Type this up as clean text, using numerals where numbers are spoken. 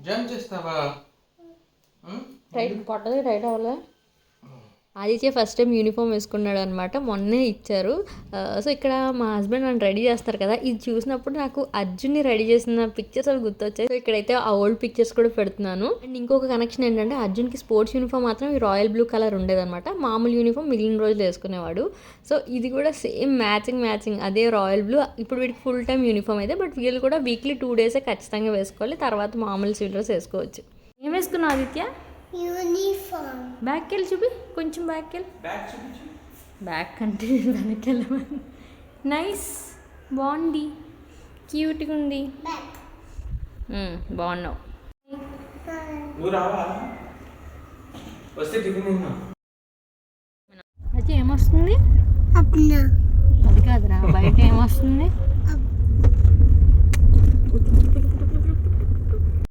Jump చేస్తావా? Tight పట్టదు, tight అవ్వలే. ఆదిత్య ఫస్ట్ టైం యూనిఫామ్ వేసుకున్నాడు అనమాట, మొన్నే ఇచ్చారు. సో ఇక్కడ మా హస్బెండ్ నన్ను రెడీ చేస్తారు కదా, ఇది చూసినప్పుడు నాకు అర్జున్ని రెడీ చేసిన పిక్చర్స్ అవి గుర్తొచ్చాయి. సో ఇక్కడైతే ఆ ఓల్డ్ పిక్చర్స్ కూడా పెడుతున్నాను. అండ్ ఇంకొక కనెక్షన్ ఏంటంటే అర్జున్కి స్పోర్ట్స్ యూనిఫామ్ మాత్రం ఈ రాయల్ బ్లూ కలర్ ఉండేదన్నమాట, మామూలు యూనిఫామ్ మిగిలిన రోజులు వేసుకునేవాడు. సో ఇది కూడా సేమ్ మ్యాచింగ్ అదే రాయల్ బ్లూ. ఇప్పుడు వీడికి ఫుల్ టైం యూనిఫామ్ అయితే, బట్ వీళ్ళు కూడా వీక్లీ 2 డేసే ఖచ్చితంగా వేసుకోవాలి, తర్వాత మామూలు స్వీటర్స్ వేసుకోవచ్చు. ఏం వేసుకున్నావు ఆదిత్య? యూనిఫామ్. బ్యాక్ వెళ్ళి చూపి, కొంచెం బ్యాక్ వెళ్ళి. బ్యాక్ అంటే వెనక్కి వెళ్ళమని. నైస్, బాగుంది, క్యూట్గా ఉంది. బాగున్నావు. అది ఏమొస్తుంది? అది కాదురా, బయట ఏమొస్తుంది?